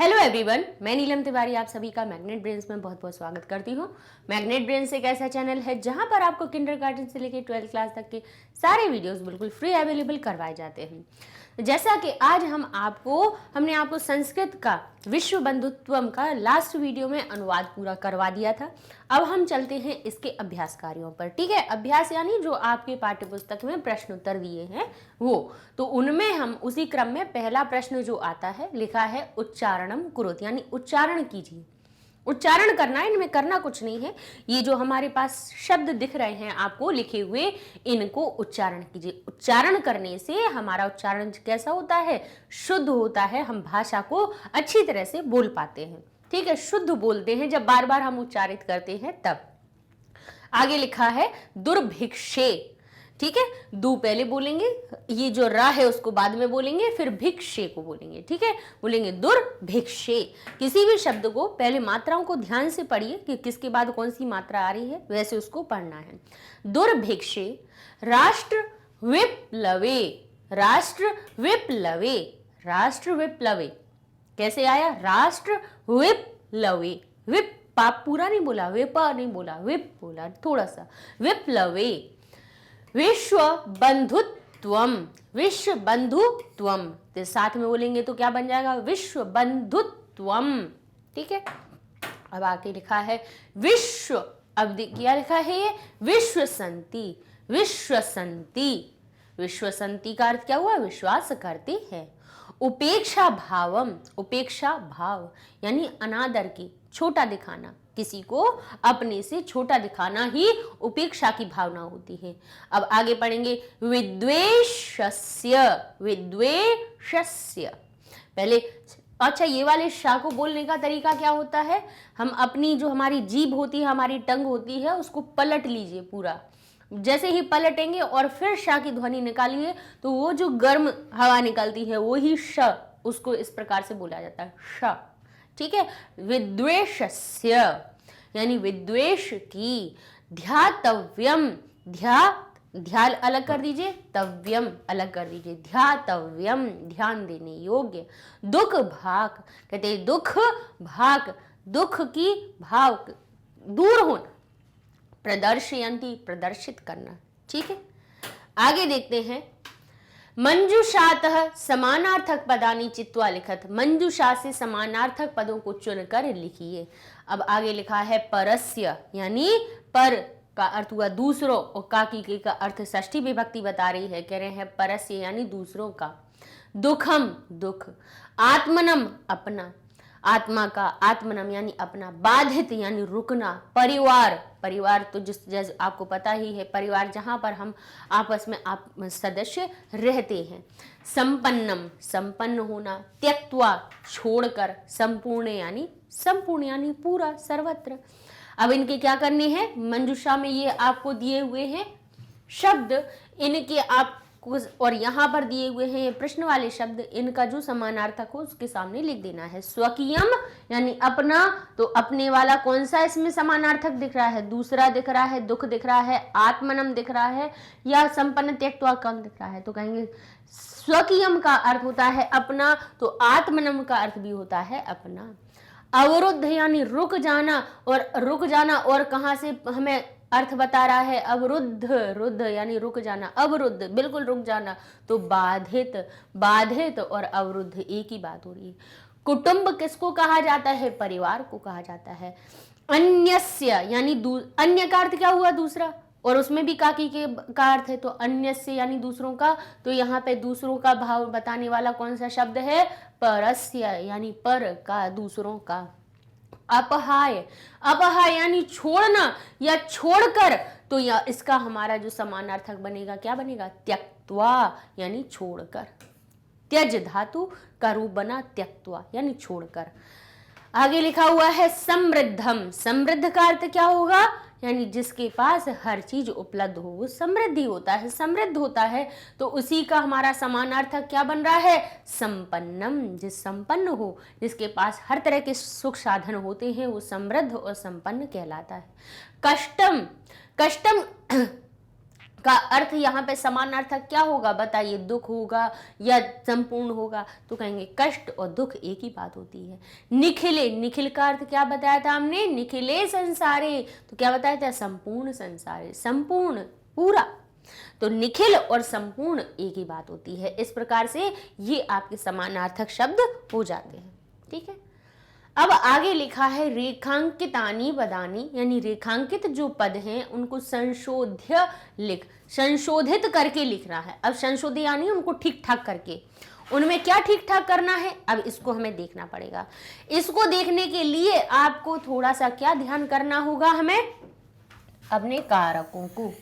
Hello everyone, मैं नीलम तिवारी आप सभी का मैग्नेट ब्रेन्स में बहुत बहुत स्वागत करती हूँ। मैग्नेट ब्रेन्स एक ऐसा चैनल है जहाँ पर आपको किंडरगार्टन से लेकर 12th क्लास तक के सारे वीडियोस बिल्कुल फ्री अवेलेबल करवाए जाते हैं। जैसा कि आज हमने आपको संस्कृत का विश्व बंधुत्वम का लास्ट वीडियो में अनुवाद पूरा करवा दिया था। अब हम चलते हैं इसके अभ्यास कार्यों पर। ठीक है, अभ्यास यानी जो आपके पाठ्य पुस्तक में प्रश्न उत्तर दिए हैं वो, तो उनमें हम उसी क्रम में पहला प्रश्न जो आता है लिखा है उच्चारणम कुरुत, यानी उच्चारण कीजिए। उच्चारण करना है, इनमें करना कुछ नहीं है। ये जो हमारे पास शब्द दिख रहे हैं आपको लिखे हुए, इनको उच्चारण कीजिए। उच्चारण करने से हमारा उच्चारण कैसा होता है? शुद्ध होता है। हम भाषा को अच्छी तरह से बोल पाते हैं। ठीक है, शुद्ध बोलते हैं जब बार बार हम उच्चारित करते हैं तब। आगे लिखा है दुर्भिक्षे। ठीक है, दू पहले बोलेंगे, ये जो रा है उसको बाद में बोलेंगे, फिर भिक्षे को बोलेंगे। ठीक है, बोलेंगे दुर्भिक्षे। किसी भी शब्द को पहले मात्राओं को ध्यान से पढ़िए कि किसके बाद कौन सी मात्रा आ रही है, वैसे उसको पढ़ना है। दुर्भिक्षे राष्ट्र विप्लवे। राष्ट्र विप्लवे, राष्ट्र विप्लवे कैसे आया? राष्ट्र विप्लवे। विप पाप पूरा नहीं बोला, विप नहीं बोला, विप बोला थोड़ा सा। विप्लवे। विश्व बंधुत्वम। विश्व बंधुत्वम, तो साथ में बोलेंगे तो क्या बन जाएगा? विश्व बंधुत्वम। ठीक है, अब आके लिखा है विश्व। अब क्या लिखा है ये? विश्व संति। विश्व संति। विश्व संति का अर्थ क्या हुआ? विश्वास करते हैं। उपेक्षा भावम। उपेक्षा भाव यानी अनादर की, छोटा दिखाना, किसी को अपने से छोटा दिखाना ही उपेक्षा की भावना होती है। अब आगे पढ़ेंगे विद्वेषस्य। विद्वेषस्य पहले, अच्छा ये वाले शा को बोलने का तरीका क्या होता है? हम अपनी जो हमारी जीभ होती है, हमारी टंग होती है, उसको पलट लीजिए पूरा। जैसे ही पलटेंगे और फिर शा की ध्वनि निकालिए तो वो जो गर्म हवा निकलती है वो ही श, उसको इस प्रकार से बोला जाता है श। ठीक है, विद्वेषस्य यानी विद्वेष की। ध्यातव्यम। ध्यान अलग कर दीजिए, तव्यम अलग कर दीजिए। ध्यातव्यम ध्यान देने योग्य। दुख भाक, कहते हैं दुख भाक, दुख की भाव दूर होना। प्रदर्शयन्ति प्रदर्शित करना। ठीक है, आगे देखते हैं मंजूषातः समानार्थक पदानि चित्वा लिखत। मंजूषा से समानार्थक पदों को चुनकर लिखिए। अब आगे लिखा है परस्य, यानी पर का अर्थ हुआ दूसरों, और काकी का अर्थ षष्ठी विभक्ति बता रही है, कह रहे हैं परस्य यानी दूसरों का। दुखम दुख। आत्मनम अपना, आत्मा का, आत्मनम यानी अपना। बाधित यानी रुकना। परिवार, परिवार तो जिस जैसे आपको पता ही है, परिवार जहां पर हम आपस में आप सदस्य रहते हैं। संपन्नम संपन्न होना। त्यक्त्वा छोड़कर। संपूर्ण यानी पूरा, सर्वत्र। अब इनके क्या करने हैं? मंजूषा में ये आपको दिए हुए हैं शब्द, इनके आप और यहाँ पर दिए हुए हैं ये प्रश्न वाले शब्द, इनका जो समानार्थक हो उसके सामने लिख देना है। स्वकीयम यानी अपना, तो अपने वाला कौन सा इसमें समानार्थक दिख रहा है? दूसरा दिख रहा है, दुख दिख रहा है, आत्मनम दिख रहा है, या संपन्न त्यक्त्वा कौन दिख रहा है? तो कहेंगे स्वकीयम का अर्थ होता है अपना, तो आत्मनम का अर्थ भी होता है अपना। अवरुद्ध यानी रुक जाना, और रुक जाना और कहाँ से हमें अर्थ बता रहा है? अवरुद्ध, रुद्ध यानी रुक जाना, अवरुद्ध बिल्कुल रुक जाना, तो बाधित। बाधित और अवरुद्ध एक ही बात हो रही है। कुटुंब किसको कहा जाता है? परिवार को कहा जाता है। अन्यस्य यानी अन्य का अर्थ क्या हुआ? दूसरा, और उसमें भी काकी के का अर्थ है, तो अन्यस्य यानी दूसरों का। तो यहाँ पे दूसरों का भाव बताने वाला कौन सा शब्द है? परस्य यानी पर का, दूसरों का। अपहाय, अपहाय यानी छोड़ना या छोड़कर, तो यह इसका हमारा जो समानार्थक बनेगा क्या बनेगा? त्यक्त्वा यानी छोड़कर। त्यज धातु का रूप बना त्यक्त्वा यानी छोड़कर। आगे लिखा हुआ है समृद्धम। समृद्ध का अर्थ क्या होगा? यानी जिसके पास हर चीज उपलब्ध हो वो समृद्धि होता है, समृद्ध होता है। तो उसी का हमारा समानार्थक क्या बन रहा है? संपन्नम। जिस संपन्न हो, जिसके पास हर तरह के सुख साधन होते हैं, वो समृद्ध और संपन्न कहलाता है। कष्टम। कष्टम का अर्थ यहाँ पे समानार्थक क्या होगा बताइए, दुख होगा या संपूर्ण होगा? तो कहेंगे कष्ट और दुख एक ही बात होती है। निखिले, निखिल का अर्थ क्या बताया था हमने, निखिले संसारे, तो क्या बताया था, संपूर्ण संसारे, संपूर्ण, पूरा। तो निखिल और संपूर्ण एक ही बात होती है। इस प्रकार से ये आपके समानार्थक शब्द हो जाते हैं। ठीक है, अब आगे लिखा है रेखांकितानि पदानि, यानी रेखांकित जो पद हैं उनको संशोधित करके लिखना है। अब संशोधित यानी उनको ठीक ठाक करके, उनमें क्या ठीक ठाक करना है, अब इसको हमें देखना पड़ेगा। इसको देखने के लिए आपको थोड़ा सा क्या ध्यान करना होगा, हमें अपने कारकों को,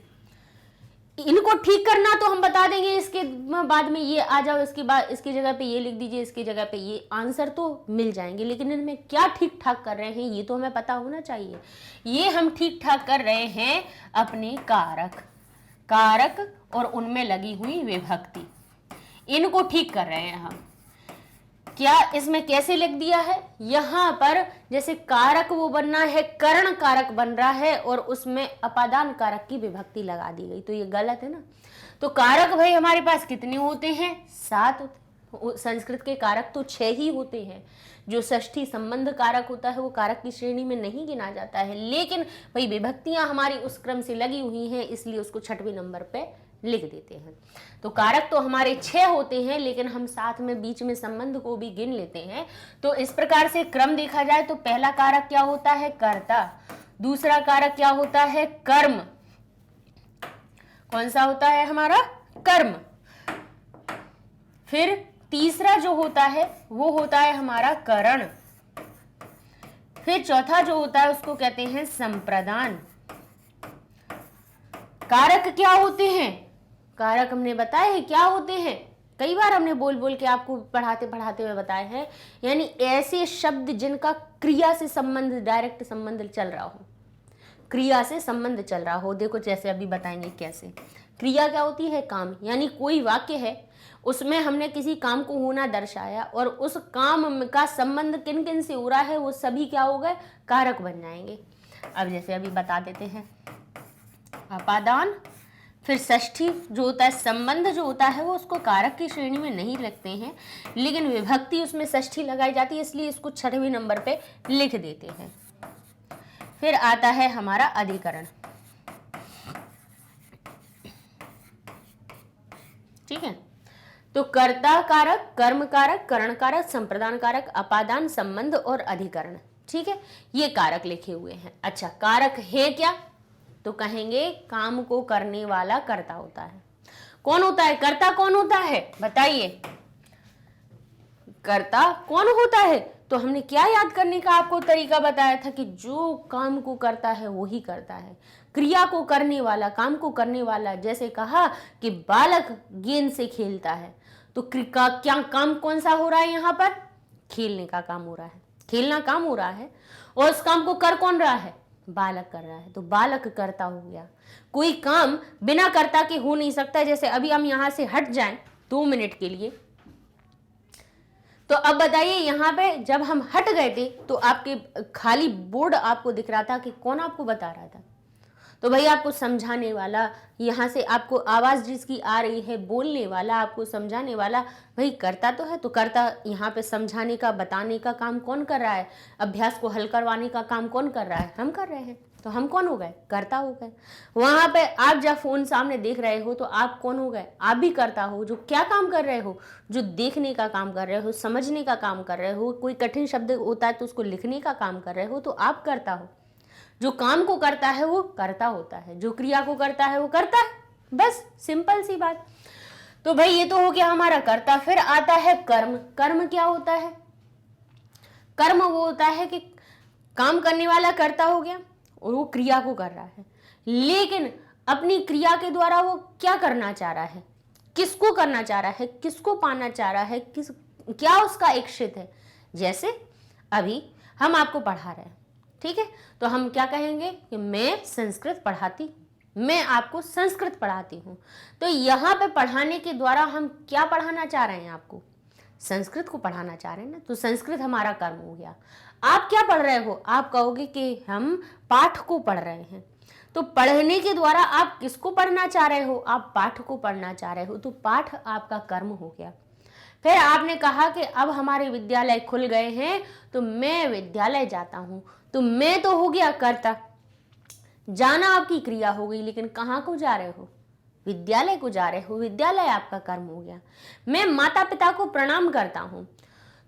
इनको ठीक करना तो हम बता देंगे, इसके बाद में ये आ जाओ, इसके बाद इसकी जगह पे ये लिख दीजिए, इसकी जगह पे ये, आंसर तो मिल जाएंगे, लेकिन इनमें क्या ठीक ठाक कर रहे हैं ये तो हमें पता होना चाहिए। ये हम ठीक ठाक कर रहे हैं अपने कारक और उनमें लगी हुई विभक्ति, इनको ठीक कर रहे हैं हम। क्या इसमें कैसे लिख दिया है, यहाँ पर जैसे कारक वो बनना है, करण कारक बन रहा है और उसमें अपादान कारक की विभक्ति लगा दी गई, तो ये गलत है ना। तो कारक भाई हमारे पास कितने होते हैं, 7 होते हैं। संस्कृत के कारक तो 6 ही होते हैं। जो षष्ठी संबंध कारक होता है वो कारक की श्रेणी में नहीं गिना जाता है, लेकिन भाई विभक्तियां हमारी उस क्रम से लगी हुई हैं, इसलिए उसको 6वें नंबर पे लिख देते हैं। तो कारक तो हमारे 6 होते हैं, लेकिन हम साथ में बीच में संबंध को भी गिन लेते हैं। तो इस प्रकार से क्रम देखा जाए तो पहला कारक क्या होता है, कर्ता। दूसरा कारक क्या होता है, कर्म। कौन सा होता है हमारा, कर्म। फिर तीसरा जो होता है वो होता है हमारा करण। फिर चौथा जो होता है उसको कहते हैं संप्रदान। कारक क्या होते हैं, कारक हमने बताए हैं क्या होते हैं, कई बार हमने बोल बोल के आपको पढ़ाते पढ़ाते हुए बताए हैं, यानी ऐसे शब्द जिनका क्रिया से संबंध, डायरेक्ट संबंध चल रहा हो, क्रिया से संबंध चल रहा हो। देखो जैसे अभी बताएंगे कैसे। क्रिया क्या होती है, काम, यानी कोई वाक्य है उसमें हमने किसी काम को होना दर्शाया और उस काम का संबंध किन किन से हो रहा है, वो सभी क्या हो गए, कारक बन जाएंगे। अब जैसे अभी बता देते हैं, अपादान, फिर षष्ठी जो होता है, संबंध जो होता है वो उसको कारक की श्रेणी में नहीं रखते हैं, लेकिन विभक्ति उसमें षष्ठी लगाई जाती है, इसलिए इसको 6वें नंबर पे लिख देते हैं। फिर आता है हमारा अधिकरण। ठीक है, तो कर्ता कारक, कर्म कारक, करण कारक, संप्रदान कारक, अपादान, संबंध और अधिकरण। ठीक है, ये कारक लिखे हुए हैं। अच्छा, कारक है क्या, तो कहेंगे काम को करने वाला कर्ता होता है। कौन होता है कर्ता, कौन होता है बताइए, कर्ता कौन होता है? तो हमने क्या याद करने का आपको तरीका बताया था कि जो काम को करता है वो ही करता है, क्रिया को करने वाला, काम को करने वाला। जैसे कहा कि बालक गेंद से खेलता है, तो क्या काम कौन सा हो रहा है, यहाँ पर खेलने का काम हो रहा है, खेलना काम हो रहा है, और उस काम को कर कौन रहा है, बालक कर रहा है, तो बालक कर्ता हो गया। कोई काम बिना कर्ता के हो नहीं सकता। जैसे अभी हम यहां से हट जाएं 2 मिनट के लिए, तो अब बताइए यहाँ पे जब हम हट गए थे तो आपके खाली बोर्ड आपको दिख रहा था कि कौन आपको बता रहा था, तो भाई आपको समझाने वाला, यहाँ से आपको आवाज़ जिसकी आ रही है, बोलने वाला, आपको समझाने वाला, भाई करता तो है। तो करता यहाँ पे समझाने का, बताने का काम कौन कर रहा है, अभ्यास को हल करवाने का काम कौन कर रहा है, हम कर रहे हैं। तो हम कौन हो गए, करता हो गए। वहाँ पे आप जब फोन सामने देख रहे हो तो आप कौन हो गए, आप भी करता हो। जो क्या काम कर रहे हो, जो देखने का काम कर रहे हो, समझने का काम कर रहे हो, कोई कठिन शब्द होता है तो उसको लिखने का काम कर रहे हो, तो आप करता हो। जो काम को करता है वो करता होता है, जो क्रिया को करता है वो करता है, बस सिंपल सी बात। तो भाई ये तो हो गया हमारा कर्ता। फिर आता है कर्म। कर्म क्या होता है, कर्म वो होता है कि काम करने वाला कर्ता हो गया और वो क्रिया को कर रहा है, लेकिन अपनी क्रिया के द्वारा वो क्या करना चाह रहा है, किसको करना चाह रहा है, किसको पाना चाह रहा है, क्या उसका इच्छित है। जैसे अभी हम आपको पढ़ा रहे हैं, ठीक है, तो हम क्या कहेंगे कि मैं संस्कृत पढ़ाती, मैं आपको संस्कृत पढ़ाती हूँ। तो यहाँ पे पढ़ाने के द्वारा हम क्या पढ़ाना चाह रहे हैं, आपको संस्कृत को पढ़ाना चाह रहे हैं ना, तो संस्कृत हमारा कर्म हो गया। आप क्या पढ़ रहे हो, आप कहोगे कि हम पाठ को पढ़ रहे हैं। तो पढ़ने के द्वारा आप किसको पढ़ना चाह रहे हो? आप पाठ को पढ़ना चाह रहे हो, तो पाठ आपका कर्म हो गया। फिर आपने कहा कि अब हमारे विद्यालय खुल गए हैं तो मैं विद्यालय जाता हूं, तो मैं तो हो गया कर्ता, जाना आपकी क्रिया हो गई, लेकिन कहाँ को जा रहे हो? विद्यालय को जा रहे हो, विद्यालय आपका कर्म हो गया। मैं माता पिता को प्रणाम करता हूं,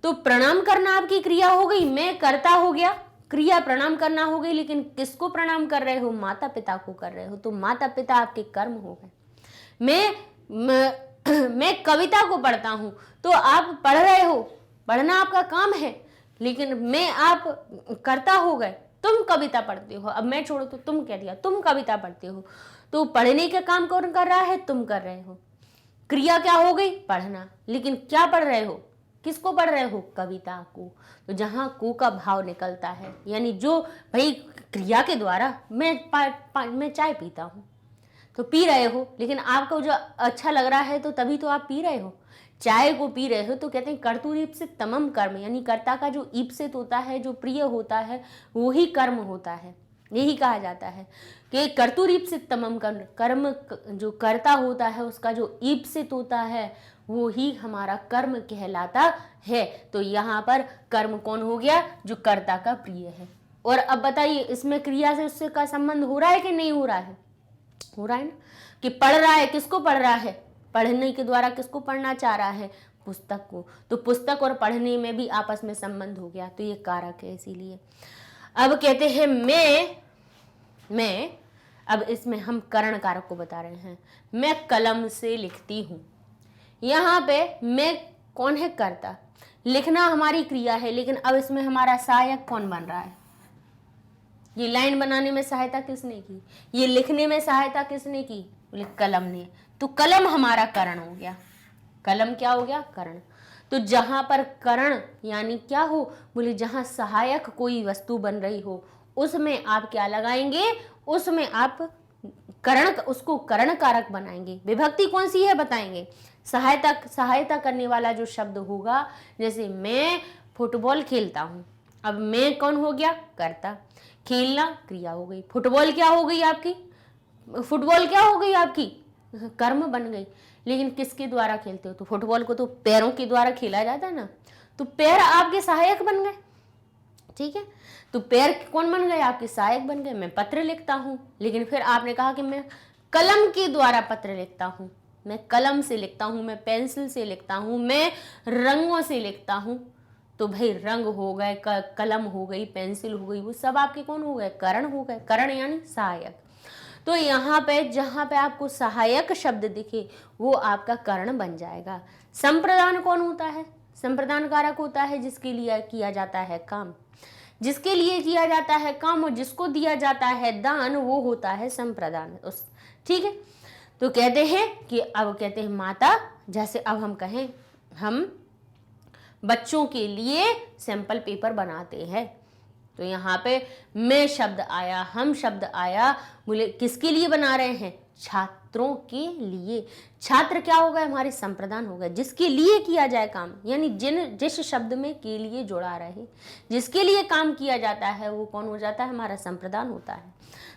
तो प्रणाम करना आपकी क्रिया हो गई, मैं कर्ता हो गया, क्रिया प्रणाम करना हो गई, लेकिन किसको प्रणाम कर रहे हो? माता पिता को कर रहे हो, तो माता पिता आपके कर्म हो गए। मैं कविता को पढ़ता हूं, तो आप पढ़ रहे हो, पढ़ना आपका काम है, लेकिन मैं आप कर्ता हो गए, तुम कविता पढ़ते हो। अब मैं छोड़ो तो तुम कह दिया, तुम कविता पढ़ते हो, तो पढ़ने का काम कौन कर रहा है? तुम कर रहे हो। क्रिया क्या हो गई? पढ़ना, लेकिन क्या पढ़ रहे हो? किसको पढ़ रहे हो? कविता को। तो जहां को का भाव निकलता है, यानी जो भाई क्रिया के द्वारा मैं चाय पीता हूं, तो पी रहे हो, लेकिन आपको जो अच्छा लग रहा है तो तभी तो आप पी रहे हो, चाय को पी रहे हो। तो कहते हैं कर्तुरीप्सित तमम कर्म, यानी कर्ता का जो ईप्सित होता है, जो प्रिय होता है, वो ही कर्म होता है। यही कहा जाता है कि कर्तुरीप्सित तमम कर्म, जो कर्ता होता है उसका जो ईप्सित होता है वो ही हमारा कर्म कहलाता है। तो यहाँ पर कर्म कौन हो गया? जो कर्ता का प्रिय है। और अब बताइए, इसमें क्रिया से उससे का संबंध हो रहा है कि नहीं हो रहा है? हो रहा है ना, कि पढ़ रहा है, किसको पढ़ रहा है? पढ़ने के द्वारा किसको पढ़ना चाह रहा है? पुस्तक को। तो पुस्तक और पढ़ने में भी आपस में संबंध हो गया, तो ये कारक है। इसीलिए अब कहते हैं मैं अब इसमें हम करण कारक को बता रहे हैं। मैं कलम से लिखती हूं, यहाँ पे मैं कौन है? कर्ता। लिखना हमारी क्रिया है, लेकिन अब इसमें हमारा सहायक कौन बन रहा है? ये लाइन बनाने में सहायता किसने की? ये लिखने में सहायता किसने की? बोले कलम ने। तो कलम हमारा करण हो गया। कलम क्या हो गया? करण। तो जहां पर करण यानी क्या हो? बोले जहां सहायक कोई वस्तु बन रही हो, उसमें आप क्या लगाएंगे? उसमें आप करण, उसको करण कारक बनाएंगे। विभक्ति कौन सी है बताएंगे? सहायता करने वाला जो शब्द होगा, जैसे मैं फुटबॉल खेलता हूं, अब मैं कौन हो गया? कर्ता। खेलना क्रिया हो गई, फुटबॉल क्या हो गई आपकी? फुटबॉल क्या हो गई आपकी? कर्म बन गई। लेकिन किसके द्वारा खेलते हो? तो फुटबॉल को तो पैरों के द्वारा खेला जाता है ना, तो पैर आपके सहायक बन गए। ठीक है, तो पैर कौन बन गए? आपके सहायक बन गए। मैं पत्र लिखता हूं, लेकिन फिर आपने कहा कि मैं कलम के द्वारा पत्र लिखता हूं, मैं कलम से लिखता हूं, मैं पेंसिल से लिखता हूं, मैं रंगों से लिखता हूं। तो भाई रंग हो गए, कलम हो गई, पेंसिल हो गई, वो सब आपके कौन हो गए? करण हो गए। करण यानी सहायक। तो यहाँ पे जहाँ पे आपको सहायक शब्द दिखे वो आपका करण बन जाएगा। संप्रदान कौन होता है? संप्रदान कारक होता है जिसके लिए किया जाता है काम, जिसके लिए किया जाता है काम और जिसको दिया जाता है दान, वो होता है संप्रदान। ठीक है, तो कहते हैं कि अब कहते हैं माता, जैसे अब हम कहें हम बच्चों के लिए सैंपल पेपर बनाते हैं, तो यहाँ पे मैं शब्द आया, हम शब्द आया, बोले किसके लिए बना रहे हैं? छात्रों के लिए। छात्र क्या होगा? हमारे संप्रदान होगा, जिसके लिए किया जाए काम, यानी जिस शब्द में के लिए जोड़ा रहे, जिसके लिए काम किया जाता है वो कौन हो जाता है? हमारा संप्रदान होता है।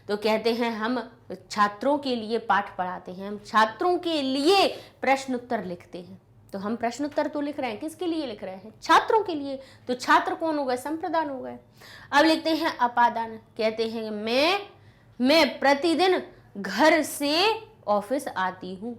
तो कहते हैं हम छात्रों के लिए पाठ पढ़ाते हैं, हम छात्रों के लिए प्रश्न उत्तर लिखते हैं। तो हम प्रश्न उत्तर तो लिख रहे हैं, किसके लिए लिख रहे हैं? छात्रों के लिए। तो छात्र कौन हो गए? संप्रदान हो गए। अब लिखते हैं अपादान। कहते हैं मैं प्रतिदिन घर से ऑफिस आती हूं,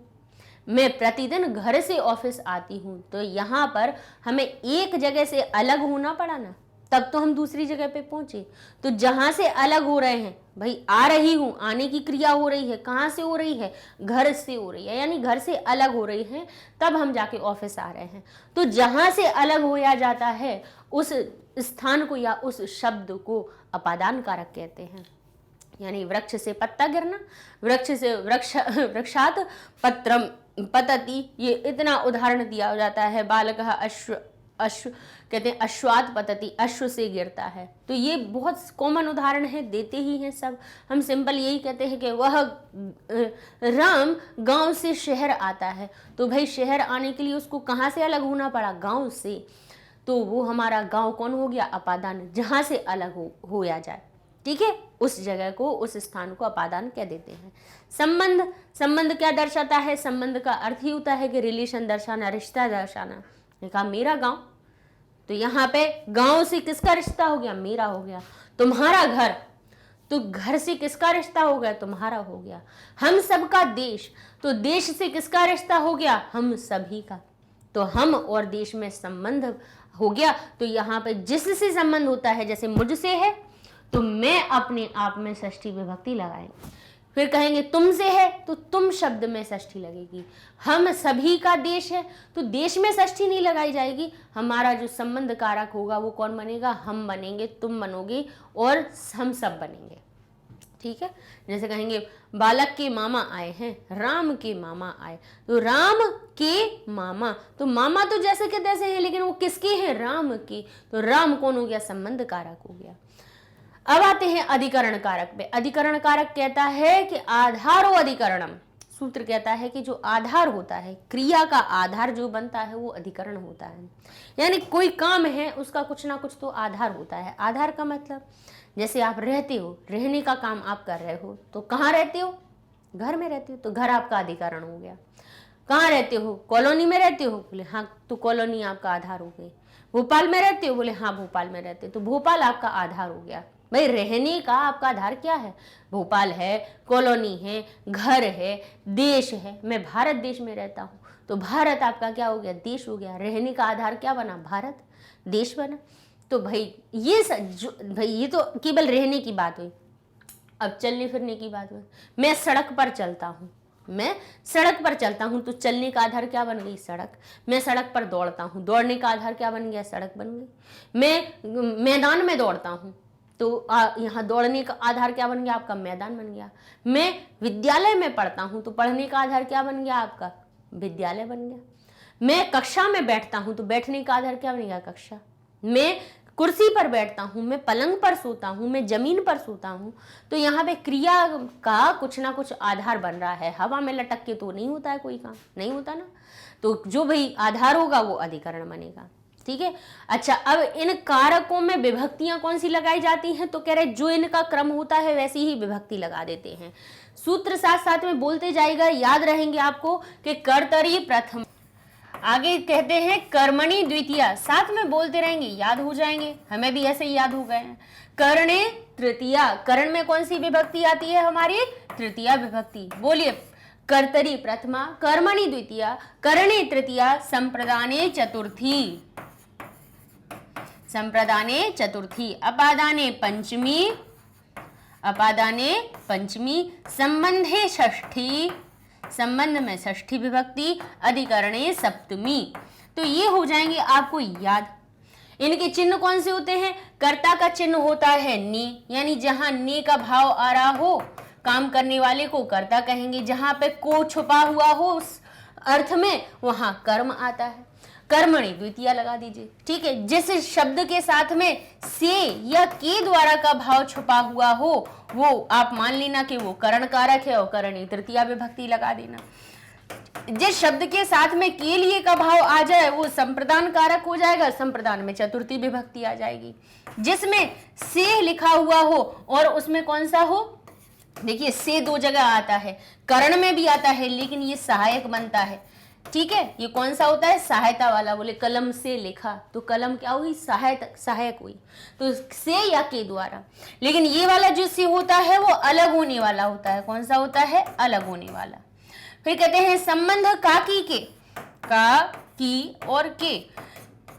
मैं प्रतिदिन घर से ऑफिस आती हूं। तो यहाँ पर हमें एक जगह से अलग होना पड़ा ना, तब तो हम दूसरी जगह पे पहुंचे। तो जहां से अलग हो रहे हैं, भाई आ रही हूं, आने की क्रिया हो रही है, कहां से हो रही है? घर से हो रही है, यानी घर से अलग हो रही है, तब हम जाके ऑफिस आ रहे हैं। तो जहां से अलग होया जाता है उस स्थान को या उस शब्द को अपादान कारक कहते हैं। यानी वृक्ष से पत्ता गिरना, वृक्ष से वृक्षात पत्रम पतति, ये इतना उदाहरण दिया जाता है। बालक अश्व कहते हैं अश्वात पतति, अश्व से गिरता है। तो ये बहुत कॉमन उदाहरण है, देते ही हैं सब। हम सिंपल यही कहते हैं कि वह राम गांव से शहर आता है। तो भाई शहर आने के लिए उसको कहाँ से अलग होना पड़ा? गांव से। तो वो हमारा गांव कौन हो गया? अपादान, जहां से अलग होया जाए। ठीक है, उस जगह को, उस स्थान को अपादान कह देते हैं। संबंध, संबंध क्या दर्शाता है? संबंध का अर्थ ही होता है कि रिलेशन दर्शाना, रिश्ता दर्शाना। कहा मेरा गांव, तो यहाँ पे गांव से किसका रिश्ता हो गया? मेरा हो गया। तुम्हारा घर, तो घर से किसका रिश्ता हो गया? तुम्हारा हो गया। हम सबका देश, तो देश से किसका रिश्ता हो गया? हम सभी का। तो हम और देश में संबंध हो गया। तो यहाँ पे जिससे संबंध होता है, जैसे मुझसे है तो मैं अपने आप में षष्ठी विभक्ति लगाएंगे। फिर कहेंगे तुमसे है तो तुम शब्द में षष्ठी लगेगी। हम सभी का देश है तो देश में षष्ठी नहीं लगाई जाएगी। हमारा जो संबंध कारक होगा वो कौन बनेगा? हम बनेंगे, तुम बनोगे और हम सब बनेंगे। ठीक है, जैसे कहेंगे बालक के मामा आए हैं, राम के मामा आए, तो राम के मामा, तो मामा तो जैसे के तैसे हैं लेकिन वो किसके हैं? राम के। तो राम कौन हो गया? संबंध कारक हो गया। अब आते हैं अधिकरण कारक पे। अधिकरण कारक कहता है कि आधारो अधिकरणम, सूत्र कहता है कि जो आधार होता है, क्रिया का आधार जो बनता है वो अधिकरण होता है। यानी कोई काम है उसका कुछ ना कुछ तो आधार होता है। आधार का मतलब जैसे आप रहते हो, रहने का काम आप कर रहे हो, तो कहाँ रहते हो? घर में रहते हो, तो घर आपका अधिकरण हो गया। कहाँ रहते हो? कॉलोनी में रहते हो, बोले हाँ, तो कॉलोनी आपका आधार हो गई। भोपाल में रहते हो, बोले हाँ भोपाल में रहते हो, तो भोपाल आपका आधार हो गया। भाई रहने का आपका आधार क्या है? भोपाल है, कॉलोनी है, घर है, देश है। मैं भारत देश में रहता हूँ, तो भारत आपका क्या हो गया? देश हो गया। रहने का आधार क्या बना? भारत, देश बना। तो भाई ये तो केवल रहने की बात हुई। अब चलने फिरने की बात हुई। मैं सड़क पर चलता हूँ, मैं सड़क पर चलता हूँ, तो चलने का आधार क्या बन गई? सड़क। मैं सड़क पर दौड़ता हूँ, दौड़ने का आधार क्या बन गया? सड़क बन गई। मैं मैदान में दौड़ता हूँ, तो यहाँ दौड़ने का आधार क्या बन गया? आपका मैदान बन गया। मैं विद्यालय में पढ़ता हूँ, तो पढ़ने का आधार क्या बन गया? आपका विद्यालय बन गया। मैं कक्षा में बैठता हूँ, तो बैठने का आधार क्या बन गया? कक्षा। मैं कुर्सी पर बैठता हूँ, मैं पलंग पर सोता हूँ, मैं जमीन पर सोता हूँ, तो यहाँ पे क्रिया का कुछ ना कुछ आधार बन रहा है। हवा में लटक के तो नहीं होता है कोई काम, नहीं होता ना। तो जो भाई आधार होगा वो अधिकरण बनेगा। ठीक है, अच्छा, अब इन कारकों में विभक्तियां कौन सी लगाई जाती हैं? तो कह रहे जो इनका क्रम होता है वैसी ही विभक्ति लगा देते हैं। सूत्र साथ साथ में बोलते जाएगा, याद रहेंगे आपको कि कर्तरी प्रथम, आगे कहते हैं कर्मणि द्वितीया, साथ में बोलते रहेंगे, याद हो जाएंगे। हमें भी ऐसे ही याद हो गए हैं। कर्णे तृतीया, कर्ण में कौन सी विभक्ति आती है? हमारी तृतीया विभक्ति। बोलिए, कर्तरी प्रथमा, कर्मणि द्वितीया, कर्णे तृतीया, संप्रदाने चतुर्थी, संप्रदाने चतुर्थी, अपादाने पंचमी, अपादाने पंचमी, संबंधे षष्ठी, संबंध में षष्ठी विभक्ति, अधिकरणे सप्तमी। तो ये हो जाएंगे आपको याद। इनके चिन्ह कौन से होते हैं? कर्ता का चिन्ह होता है ने, यानी जहां ने का भाव आ रहा हो, काम करने वाले को कर्ता कहेंगे। जहां पे को छुपा हुआ हो उस अर्थ में, वहां कर्म आता है। कर्मणि द्वितीया लगा दीजिए। ठीक है, जिस शब्द के साथ में से या के द्वारा का भाव छुपा हुआ हो वो आप मान लेना कि वो करण कारक है और करणी तृतीया विभक्ति लगा देना। जिस शब्द के साथ में के लिए का भाव आ जाए वो संप्रदान कारक हो जाएगा, संप्रदान में चतुर्थी विभक्ति आ जाएगी। जिसमें से लिखा हुआ हो और उसमें कौन सा हो, देखिए से दो जगह आता है, करण में भी आता है लेकिन ये सहायक बनता है। ठीक है, ये कौन सा होता है? सहायता वाला। बोले कलम से लिखा, तो कलम क्या हुई? सहायक हुई, तो से या के द्वारा। लेकिन ये वाला जो से होता है वो अलग होने वाला होता है। कौन सा होता है? अलग होने वाला। फिर कहते हैं संबंध काकी के, का, की और के।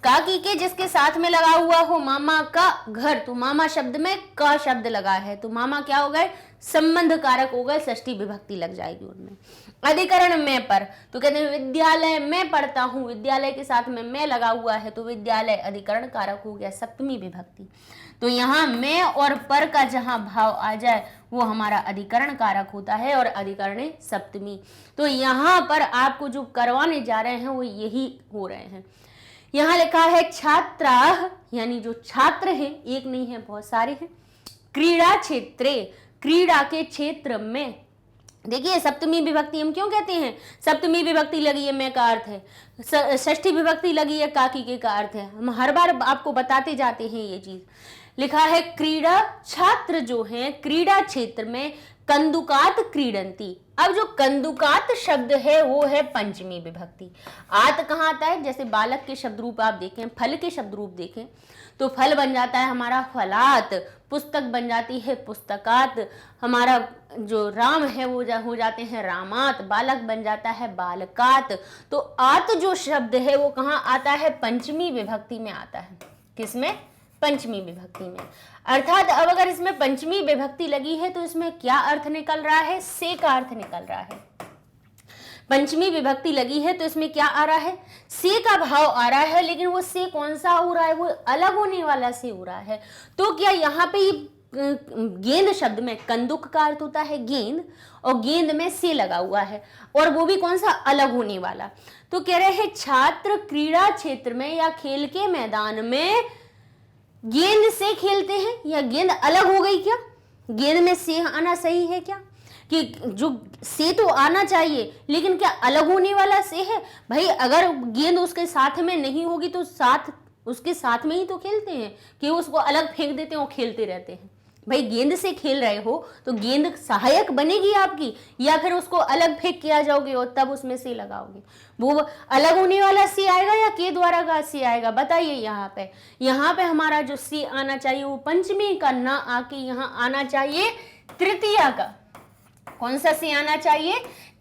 काकी के जिसके साथ में लगा हुआ हो मामा का घर, तो मामा शब्द में का शब्द लगा है, तो मामा क्या हो गए? संबंध कारक हो गए, षष्ठी विभक्ति लग जाएगी उनमें। अधिकरण में पर, तो कहते हैं विद्यालय में पढ़ता हूं, विद्यालय के साथ में मैं लगा हुआ है, तो विद्यालय अधिकरण कारक हो गया, सप्तमी विभक्ति। तो यहाँ मैं और पर का जहां भाव आ जाए वो हमारा अधिकरण कारक होता है और अधिकरण सप्तमी। तो यहाँ पर आपको जो करवाने जा रहे हैं वो यही हो रहे हैं। यहाँ लिखा है छात्राः, यानी जो छात्र हैं, एक नहीं है बहुत सारे हैं। क्रीड़ा क्षेत्रे, क्रीड़ा के क्षेत्र में, देखिए सप्तमी विभक्ति हम क्यों कहते हैं, सप्तमी विभक्ति लगी है मैं का अर्थ है, षष्ठी विभक्ति लगी है काकी के का अर्थ है। हम हर बार आपको बताते जाते हैं ये चीज। लिखा है क्रीड़ा, छात्र जो है क्रीड़ा क्षेत्र में कंदुकात क्रीडंती। अब जो कंदुकात शब्द है वो है पंचमी विभक्ति। आत कहाँ आता है, जैसे बालक के शब्द रूप आप देखें, फल के शब्द रूप देखें तो फल बन जाता है हमारा फलात, पुस्तक बन जाती है पुस्तकात, हमारा जो राम है वो हो जाते हैं रामात, बालक बन जाता है बालकात। तो आत जो शब्द है वो कहाँ आता है, पंचमी विभक्ति में आता है। किसमें, पंचमी विभक्ति में। अर्थात अब अगर इसमें पंचमी विभक्ति लगी है तो इसमें क्या अर्थ निकल रहा है, से का अर्थ निकल रहा है। पंचमी विभक्ति लगी है तो इसमें क्या आ रहा है, से का भाव आ रहा है, लेकिन वो से कौन सा हो रहा है, वो अलग होने वाला से हो रहा है। तो क्या यहाँ पे गेंद शब्द में कंदुक का अर्थ होता है गेंद, और गेंद में से लगा हुआ है, और वो भी कौन सा, अलग होने वाला। तो कह रहे हैं छात्र क्रीड़ा क्षेत्र में या खेल के मैदान में गेंद से खेलते हैं, या गेंद अलग हो गई क्या, गेंद में से आना सही है क्या, कि जो से तो आना चाहिए लेकिन क्या अलग होने वाला से है। भाई अगर गेंद उसके साथ में नहीं होगी तो साथ उसके साथ में ही तो खेलते हैं, कि उसको अलग फेंक देते हैं और खेलते रहते हैं। भाई गेंद से खेल रहे हो तो गेंद सहायक बनेगी आपकी, या फिर उसको अलग फेंक के आ जाओगे और तब उसमें से लगाओगे, वो अलग होने वाला सी आएगा या के द्वारा का सी आएगा, बताइए। यहाँ पे हमारा जो सी आना चाहिए वो पंचमी का ना आके यहाँ आना चाहिए तृतीया का। कौन सा सी आना चाहिए,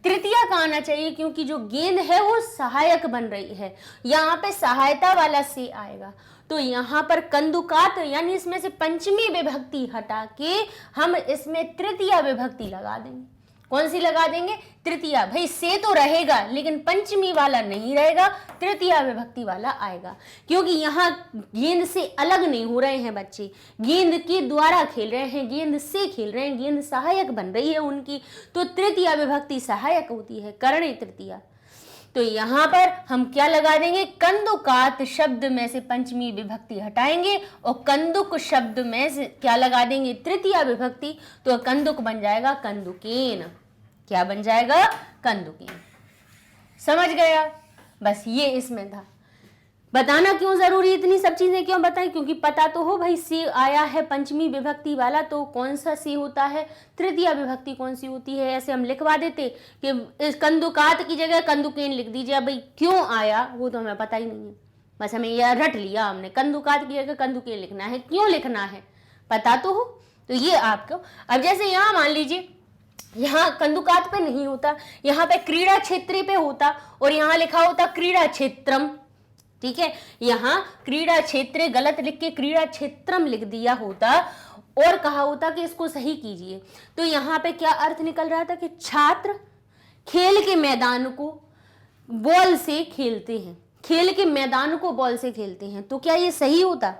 तृतीया का आना चाहिए, क्योंकि जो गेंद है वो सहायक बन रही है, यहाँ पे सहायता वाला से आएगा। तो यहाँ पर कंदुकात यानी इसमें से पंचमी विभक्ति हटा के हम इसमें तृतीया विभक्ति लगा देंगे। कौन सी लगा देंगे, तृतीया। भाई से तो रहेगा लेकिन पंचमी वाला नहीं रहेगा, तृतीया विभक्ति वाला आएगा, क्योंकि यहाँ गेंद से अलग नहीं हो रहे हैं बच्चे, गेंद के द्वारा खेल रहे हैं, गेंद से खेल रहे हैं, गेंद सहायक बन रही है उनकी, तो तृतीया विभक्ति सहायक होती है, करणे तृतीया। तो यहाँ पर हम क्या लगा देंगे, कंदुकात शब्द में से पंचमी विभक्ति हटाएंगे और कंदुक शब्द में से क्या लगा देंगे, तृतीया विभक्ति। तो कंदुक बन जाएगा कंदुकेन। क्या बन जाएगा, कंदुकेन। समझ गया, बस ये इसमें था। बताना क्यों जरूरी, इतनी सब चीजें क्यों बताएं, क्योंकि पता तो हो भाई सी आया है पंचमी विभक्ति वाला, तो कौन सा सी होता है, तृतीया विभक्ति कौन सी होती है। ऐसे हम लिखवा देते कि इस कंदुकात की जगह कंदुकेन लिख दीजिए, भाई क्यों आया वो तो हमें पता ही नहीं है, बस हमें यह रट लिया हमने, कंदुकात की जगह कंदुकेन लिखना है, क्यों लिखना है पता तो हो। तो ये आपको, अब जैसे यहाँ मान लीजिए यहाँ कंदुकात पे नहीं होता, यहाँ पे क्रीड़ा क्षेत्र पे होता, और यहाँ लिखा होता क्रीड़ा क्षेत्रम, ठीक है। यहाँ क्रीड़ा क्षेत्र गलत लिख के क्रीड़ा क्षेत्रम लिख दिया होता और कहा होता कि इसको सही कीजिए, तो यहाँ पे क्या अर्थ निकल रहा था कि छात्र खेल के मैदान को बॉल से खेलते हैं, खेल के मैदान को बॉल से खेलते हैं। तो क्या ये सही होता,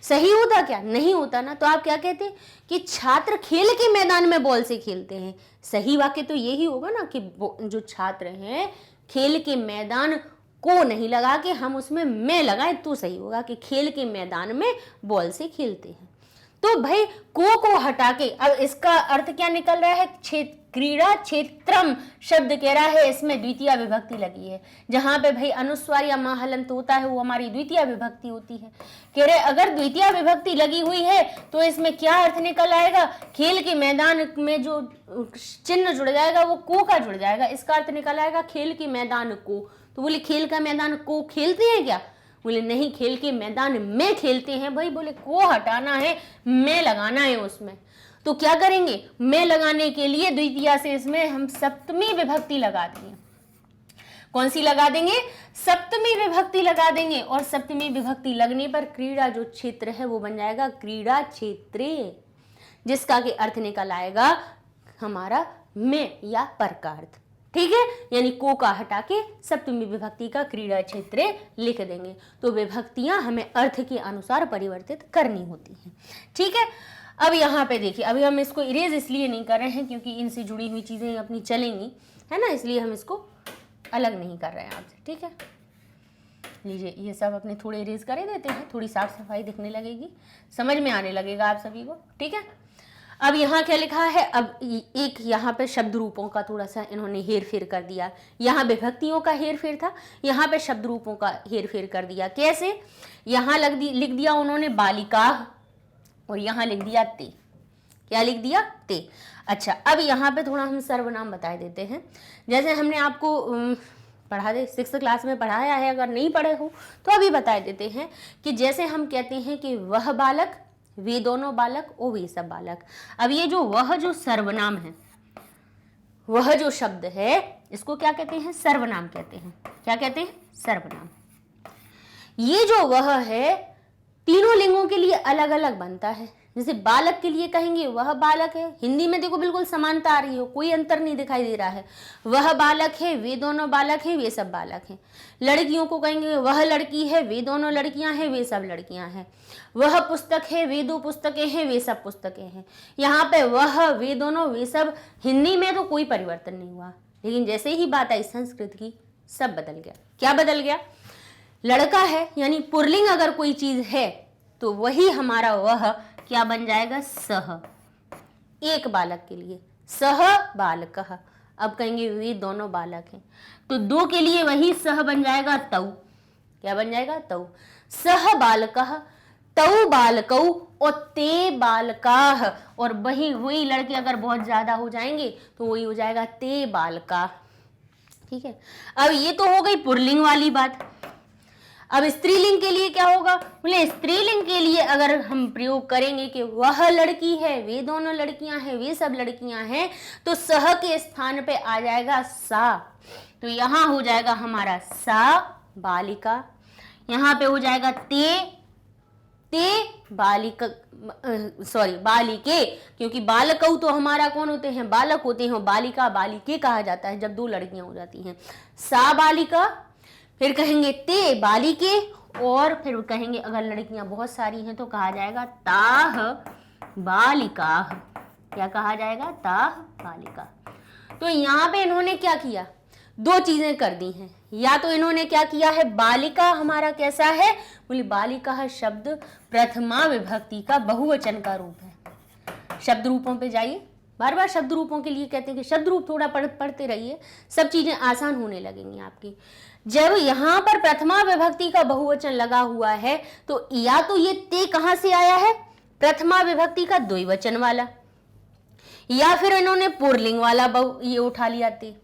सही होता क्या, नहीं होता ना। तो आप क्या कहते कि छात्र खेल के मैदान में बॉल से खेलते हैं, सही वाक्य तो यही होगा ना कि जो छात्र हैं खेल के मैदान को नहीं लगा के हम उसमें मैं लगाए तो सही होगा कि खेल के मैदान में बॉल से खेलते हैं। तो भाई को हटा के अब इसका अर्थ क्या निकल रहा है, क्रीड़ा क्षेत्रम शब्द कह रहा है इसमें द्वितीय विभक्ति लगी है, जहां पे भाई अनुस्वार या महालंत होता है वो हमारी द्वितीय विभक्ति होती है। कह रहे अगर द्वितीय विभक्ति लगी हुई है तो इसमें क्या अर्थ निकल आएगा, खेल के मैदान में जो चिन्ह जुड़ जाएगा वो को का जुड़ जाएगा, इसका अर्थ निकल आएगा खेल के मैदान को। तो बोले खेल का मैदान को खेलते हैं क्या, बोले नहीं खेल के मैदान में खेलते हैं। भाई बोले को हटाना है, मैं लगाना है उसमें, तो क्या करेंगे, मैं लगाने के लिए द्वितीया से इसमें हम सप्तमी विभक्ति लगा देंगे। कौन सी लगा देंगे, सप्तमी विभक्ति लगा देंगे, और सप्तमी विभक्ति लगने पर क्रीड़ा जो क्षेत्र है वो बन जाएगा क्रीड़ा क्षेत्रे, जिसका के अर्थ निकल आएगा हमारा में या पर का अर्थ, ठीक है। यानी को का हटा के सप्तमी विभक्ति का क्रीड़ा क्षेत्र लिख देंगे। तो विभक्तियां हमें अर्थ के अनुसार परिवर्तित करनी होती हैं, ठीक है। अब यहाँ पे देखिए, अभी हम इसको इरेज इसलिए नहीं कर रहे हैं क्योंकि इनसे जुड़ी हुई चीजें अपनी चलेंगी, है ना, इसलिए हम इसको अलग नहीं कर रहे हैं आपसे, ठीक है। लीजिए ये सब अपने थोड़े इरेज कर देते हैं, थोड़ी साफ सफाई दिखने लगेगी, समझ में आने लगेगा आप सभी को, ठीक है। अब यहाँ क्या लिखा है, अब एक यहाँ पे शब्द रूपों का थोड़ा सा इन्होंने हेर फेर कर दिया। यहाँ विभक्तियों का हेर फेर था, यहाँ पे शब्द रूपों का हेर फेर कर दिया। कैसे, यहाँ लिख दिया उन्होंने बालिका और यहाँ लिख दिया ते। क्या लिख दिया, ते। अच्छा, अब यहाँ पे थोड़ा हम सर्वनाम बता देते हैं। जैसे हमने आपको पढ़ा दे 6th क्लास में पढ़ाया है, अगर नहीं पढ़े हो तो अभी बता देते हैं कि जैसे हम कहते हैं कि वह बालक, वे दोनों बालक और वे सब बालक। अब ये जो वह जो सर्वनाम है, वह जो शब्द है इसको क्या कहते हैं, सर्वनाम कहते हैं। क्या कहते हैं, सर्वनाम। ये जो वह है तीनों लिंगों के लिए अलग अलग बनता है। जैसे बालक के लिए कहेंगे वह बालक है, हिंदी में देखो बिल्कुल समानता आ रही हो, कोई अंतर नहीं दिखाई दे रहा है। वह बालक है, वे दोनों बालक हैं, वे सब बालक हैं। लड़कियों को कहेंगे वह लड़की है, वे दोनों लड़कियां हैं, वे सब लड़कियां हैं। वह पुस्तक है, वे दो पुस्तकें हैं, वे सब पुस्तकें हैं। यहाँ पे वह, वे दोनों, वे सब, हिंदी में तो कोई परिवर्तन नहीं हुआ, लेकिन जैसे ही बात आई संस्कृत की, सब बदल गया। क्या बदल गया, लड़का है यानी पुल्लिंग अगर कोई चीज है तो वही हमारा वह क्या बन जाएगा, सह। एक बालक के लिए सह बालकः। अब कहेंगे वे दोनों बालक हैं तो दो के लिए वही सह बन जाएगा तौ। क्या बन जाएगा, तौ। सह बालकः तौ बालकौ और ते बालकाः। और वही लड़के अगर बहुत ज्यादा हो जाएंगे तो वही हो जाएगा ते बालका। ठीक है, अब ये तो हो गई पुल्लिंग वाली बात। अब स्त्रीलिंग के लिए क्या होगा, बोले स्त्रीलिंग के लिए अगर हम प्रयोग करेंगे कि वह लड़की है, वे दोनों लड़कियां हैं, वे सब लड़कियां हैं, तो सह के स्थान पे आ जाएगा सा। तो यहां हो जाएगा हमारा सा बालिका, यहां पे हो जाएगा ते बालिका, सॉरी बालिके, क्योंकि बालकऊ तो हमारा कौन होते हैं, बालक होते हैं। बालिका बालिके कहा जाता है जब दो लड़कियां हो जाती हैं। सा बालिका, फिर कहेंगे ते बालिके, और फिर कहेंगे अगर लड़कियां बहुत सारी हैं तो कहा जाएगा ताह बालिका। क्या कहा जाएगा, ताह बालिका। तो यहाँ पे इन्होंने क्या किया, दो चीजें कर दी हैं। या तो इन्होंने क्या किया है, बालिका हमारा कैसा है, बोली बालिका शब्द प्रथमा विभक्ति का बहुवचन का रूप है। शब्द रूपों पे जाइए, बार बार शब्द रूपों के लिए कहते हैं कि शब्द रूप थोड़ा पढ़ते रहिए, सब चीजें आसान होने लगेंगी आपकी। जब यहाँ पर प्रथमा विभक्ति का बहुवचन लगा हुआ है तो या तो ये ते कहां से आया है, प्रथमा विभक्ति का द्विवचन वाला, या फिर इन्होंने पुल्लिंग वाला ये उठा लिया ते।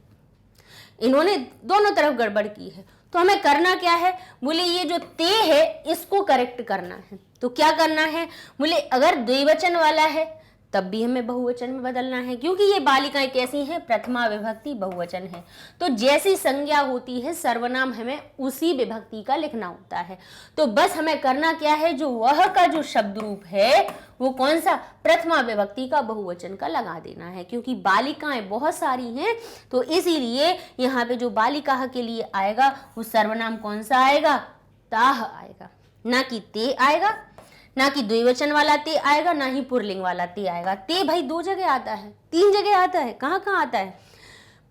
इन्होंने दोनों तरफ गड़बड़ की है। तो हमें करना क्या है, बोले ये जो ते है इसको करेक्ट करना है। तो क्या करना है, बोले अगर द्विवचन वाला है तब भी हमें बहुवचन में बदलना है, क्योंकि ये बालिकाएं कैसी हैं, प्रथमा विभक्ति बहुवचन है। तो जैसी संज्ञा होती है सर्वनाम हमें उसी विभक्ति का लिखना होता है। तो बस हमें करना क्या है, जो वह का जो शब्द रूप है वो कौन सा, प्रथमा विभक्ति का बहुवचन का लगा देना है। क्योंकि बालिकाएं बहुत सारी हैं तो इसीलिए यहाँ पे जो बालिका के लिए आएगा वो सर्वनाम कौन सा आएगा, ताह आएगा, ना कि ते आएगा, ना कि द्विवचन वाला ते आएगा, ना ही पुल्लिंग वाला ते आएगा। ते भाई दो जगह आता है, तीन जगह आता है। कहाँ कहाँ आता है,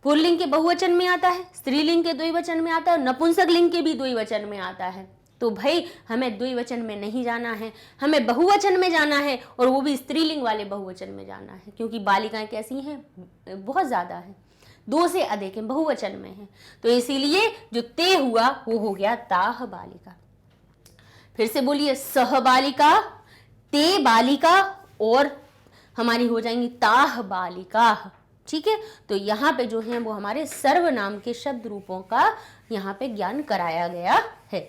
पुल्लिंग के बहुवचन में आता है, स्त्रीलिंग के द्विवचन में आता है, नपुंसक लिंग के भी द्विवचन में आता है। तो भाई हमें द्विवचन में नहीं जाना है, हमें बहुवचन में जाना है, और वो भी स्त्रीलिंग वाले बहुवचन में जाना है। क्योंकि बालिकाएं कैसी हैं, बहुत ज्यादा है, दो से अधिक हैं, बहुवचन में है। तो इसीलिए जो ते हुआ वो हो गया ताह बालिका। फिर से बोलिए, सह बालिका, ते बालिका, और हमारी हो जाएंगी ताह बालिका। ठीक है, तो यहाँ पे जो है वो हमारे सर्वनाम के शब्द रूपों का यहाँ पे ज्ञान कराया गया है।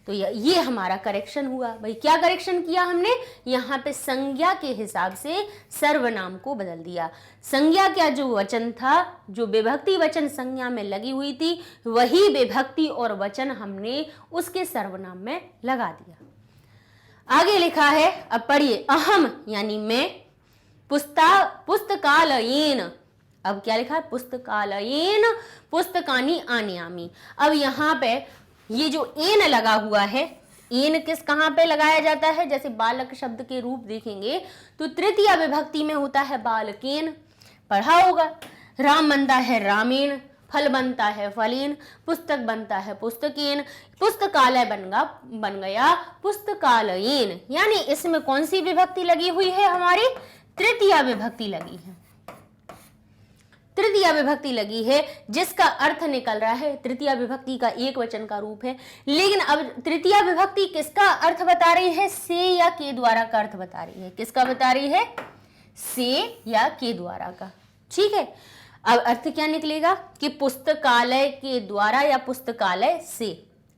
तो ये हमारा करेक्शन हुआ। भाई क्या करेक्शन किया हमने, यहाँ पे संज्ञा के हिसाब से सर्वनाम को बदल दिया। संज्ञा क्या जो वचन था, जो विभक्ति वचन संज्ञा में लगी हुई थी, वही विभक्ति और वचन हमने उसके सर्वनाम में लगा दिया। आगे लिखा है, अब पढ़िए, अहम यानी मैं, पुस्तकालयेन, अब क्या लिखा है, पुस्तकालयेन पुस्तकानि आनयामि। अब यहाँ पे ये जो एन लगा हुआ है, एन किस कहाँ पे लगाया जाता है, जैसे बालक शब्द के रूप देखेंगे तो तृतीय विभक्ति में होता है बालकेन, पढ़ा होगा। राम बनता है रामेण, फल बनता है फलेन, पुस्तक बनता है पुस्तकेन, पुस्तकालय बन गया पुस्तकालयेन। यानी इसमें कौन सी विभक्ति लगी हुई है हमारी, तृतीया विभक्ति लगी है, तृतीया विभक्ति लगी है, जिसका अर्थ निकल रहा है, तृतीया विभक्ति का एक वचन का रूप है। लेकिन अब तृतीया विभक्ति किसका अर्थ बता रही है? से या के द्वारा का अर्थ बता रही है। किसका बता रही है? से या के द्वारा का। ठीक है, अब अर्थ क्या निकलेगा कि पुस्तकालय के द्वारा या पुस्तकालय से।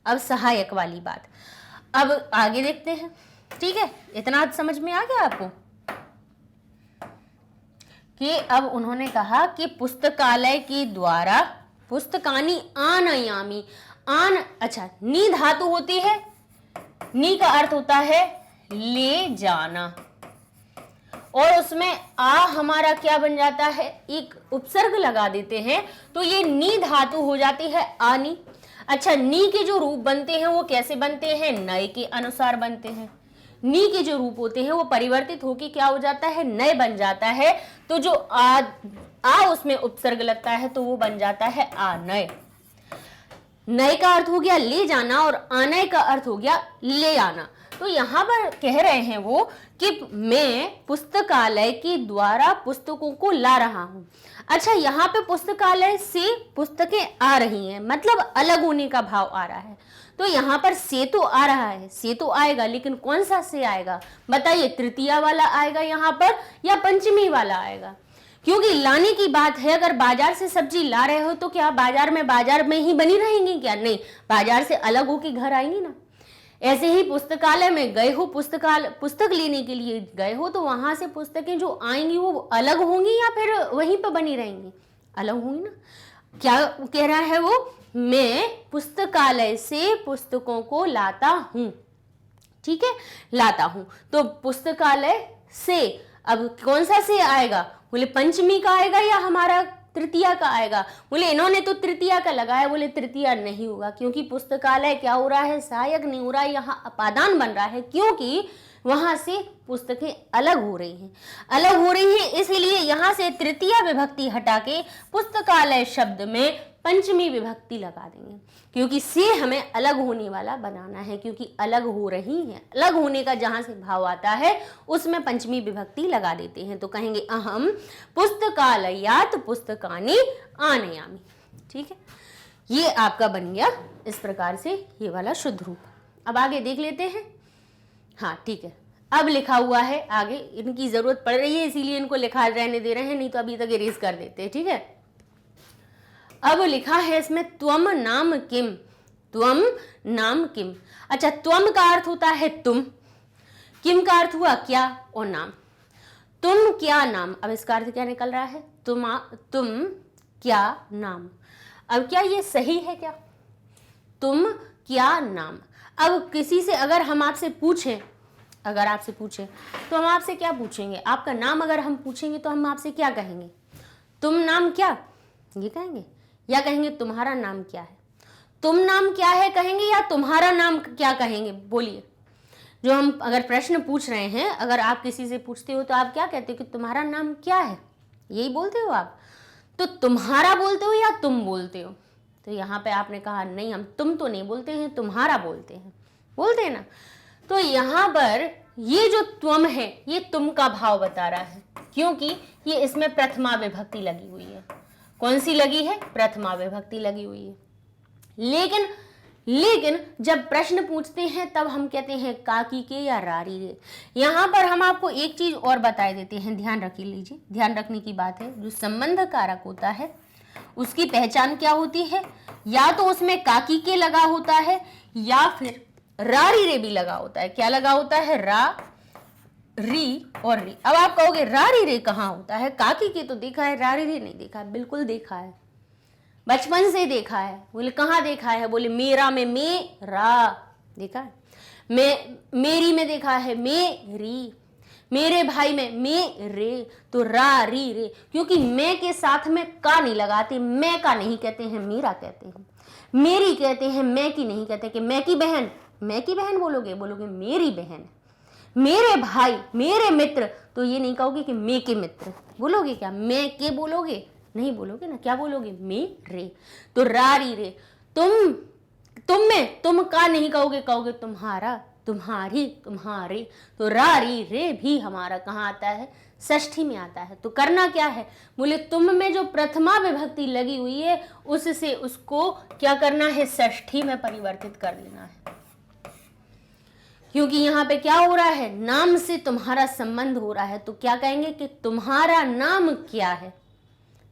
अब सहायक वाली बात, अब आगे देखते हैं। ठीक है, इतना समझ में आ गया आपको कि अब उन्होंने कहा कि पुस्तकालय के द्वारा, पुस्तकानी आनयामी, आन, अच्छा, नी धातु होती है, नी का अर्थ होता है ले जाना, और उसमें आ हमारा क्या बन जाता है? एक उपसर्ग लगा देते हैं तो ये नी धातु हो जाती है आनी। अच्छा, नी के जो रूप बनते हैं वो कैसे बनते हैं? नए के अनुसार बनते हैं। नी के जो रूप होते हैं वो परिवर्तित होके क्या हो जाता है? नए बन जाता है। तो जो आ उसमें उपसर्ग लगता है तो वो बन जाता है आ नए। नए का अर्थ हो गया ले जाना और आनय का अर्थ हो गया ले आना। तो यहाँ पर कह रहे हैं वो कि मैं पुस्तकालय के द्वारा पुस्तकों को ला रहा हूँ। अच्छा, यहाँ पे पुस्तकालय से पुस्तकें आ रही हैं, मतलब अलग होने का भाव आ रहा है। तो यहाँ पर से तो आ रहा है, से तो आएगा, लेकिन कौन सा से आएगा बताइए? तृतीया वाला आएगा यहाँ पर या पंचमी वाला आएगा? क्योंकि लाने की बात है। अगर बाजार से सब्जी ला रहे हो तो क्या बाजार में ही बनी रहेंगी क्या? नहीं, बाजार से अलग होकर घर आएंगी ना। ऐसे ही पुस्तकालय में गए हो, पुस्तक लेने के लिए गए हो, तो वहां से पुस्तकें जो आएंगी वो अलग होंगी या फिर वहीं पर बनी रहेंगी? अलग होंगी ना। क्या कह रहा है वो? मैं पुस्तकालय से पुस्तकों को लाता हूं। ठीक है, लाता हूं। तो पुस्तकालय से, अब कौन सा से आएगा? बोले पंचमी का आएगा या हमारा तृतीया का आएगा? बोले इन्होंने तो तृतीया का लगाया, बोले तृतीया नहीं होगा, क्योंकि पुस्तकालय क्या हो रहा है? सहायक नहीं हो रहा है, यहाँ अपादान बन रहा है, क्योंकि वहां से पुस्तकें अलग हो रही हैं, अलग हो रही हैं। इसीलिए यहाँ से तृतीया विभक्ति हटा के पुस्तकालय शब्द में पंचमी विभक्ति लगा देंगे, क्योंकि से हमें अलग होने वाला बनाना है, क्योंकि अलग हो रही हैं। अलग होने का जहां से भाव आता है उसमें पंचमी विभक्ति लगा देते हैं। तो कहेंगे अहम पुस्तकालयात पुस्तकानि आनयामि। ठीक है, ये आपका बन गया इस प्रकार से ये वाला शुद्ध रूप। अब आगे देख लेते हैं। हाँ ठीक है, अब लिखा हुआ है आगे, इनकी जरूरत पड़ रही है इसीलिए इनको लिखा रहने दे रहे हैं, नहीं तो अभी तक इरेज कर देते हैं। ठीक है, अब लिखा है इसमें त्वम नाम किम, त्वम नाम किम। अच्छा, त्वम का अर्थ होता है तुम, किम का अर्थ हुआ क्या और नाम। तुम क्या नाम, अब इसका अर्थ क्या निकल रहा है? तुम क्या नाम। अब क्या ये सही है क्या? तुम क्या नाम। अब किसी से अगर हम आपसे पूछें, अगर आपसे पूछें तो हम आपसे क्या पूछेंगे? आपका नाम अगर हम पूछेंगे तो हम आपसे क्या कहेंगे? तुम नाम क्या, ये कहेंगे, या कहेंगे तुम्हारा नाम क्या है? तुम नाम क्या है कहेंगे या तुम्हारा नाम क्या कहेंगे? बोलिए। जो हम अगर प्रश्न पूछ रहे हैं, अगर आप किसी से पूछते हो तो आप क्या कहते हो कि तुम्हारा नाम क्या है, यही बोलते हो आप? तो तुम्हारा बोलते हो या तुम बोलते हो? तो यहाँ पे आपने कहा नहीं, हम तुम तो नहीं बोलते हैं, तुम्हारा बोलते हैं, बोलते हैं ना। तो यहाँ पर ये जो त्वम है ये तुम का भाव बता रहा है, क्योंकि ये इसमें प्रथमा विभक्ति लगी हुई है। कौन सी लगी है? प्रथमा विभक्ति लगी हुई है। लेकिन जब प्रश्न पूछते हैं तब हम कहते हैं काकी के या रारी रे। यहाँ पर हम आपको एक चीज और बता देते हैं, ध्यान रख लीजिए, ध्यान रखने की बात है। जो संबंध कारक होता है उसकी पहचान क्या होती है? या तो उसमें काकी के लगा होता है या फिर रारी रे भी लगा होता है। क्या लगा होता है? रा, री और री। अब आप कहोगे रारी रे कहाँ होता है? काकी के तो देखा है, रारी रे नहीं देखा है। बिल्कुल देखा है, बचपन से देखा है। बोले कहाँ देखा है? बोले मेरा में मेरा देखा है, मेरी में देखा है मेरी, मेरे भाई में मेरे। तो रा री रे, क्योंकि मैं के साथ में का नहीं लगाते, मैं का नहीं कहते हैं, मेरा कहते हैं, मेरी कहते हैं, मैं की नहीं कहते। कि मैं की बहन, मैं की बहन बोलोगे, बोलोगे मेरी बहन। मेरे भाई, मेरे मित्र, तो ये नहीं कहोगे कि मैं के मित्र, बोलोगे क्या? मैं के बोलोगे, नहीं बोलोगे ना, क्या बोलोगे? मेरे। तो रारी रे। तुम में तुम का नहीं कहोगे, कहोगे तुम्हारा। तुम्हारी, तुम्हारे, तो रा री रे भी हमारा कहाँ आता है, षष्ठी में आता है। तो करना क्या है, बोले तुम में जो प्रथमा विभक्ति लगी हुई है उससे उसको क्या करना है, षष्ठी में परिवर्तित कर देना है। क्योंकि यहाँ पे क्या हो रहा है, नाम से तुम्हारा संबंध हो रहा है। तो क्या कहेंगे कि तुम्हारा नाम क्या है,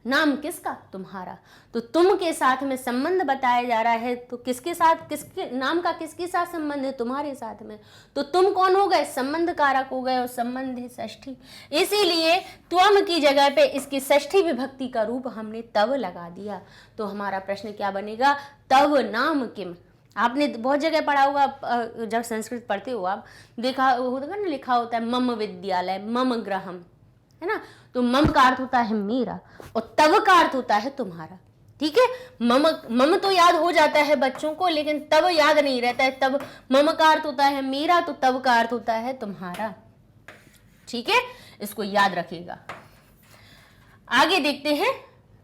नाम किसका, तुम्हारा। तो तुम के साथ में संबंध बताया जा रहा है, तो किसके साथ, किसके नाम का किसके साथ संबंध है, तुम्हारे साथ में। तो तुम कौन हो गए, संबंध कारक हो गए, और संबंध है षष्ठी। इसीलिए त्वम की जगह पे इसकी षष्ठी विभक्ति का रूप हमने तव लगा दिया। तो हमारा प्रश्न क्या बनेगा, तव नाम किम। आपने बहुत जगह पढ़ा होगा, जब संस्कृत पढ़ते हो आप, देखा होगा ना, लिखा होता है मम विद्यालय, मम गृहम, है ना। तो मम का अर्थ होता है मेरा, और तव का अर्थ होता है तुम्हारा। ठीक है, मम तो याद हो जाता है बच्चों को, लेकिन तव याद नहीं रहता है। तब मम का अर्थ होता है मेरा, तो तव का अर्थ होता है तुम्हारा। ठीक है, इसको याद रखिएगा। आगे देखते हैं,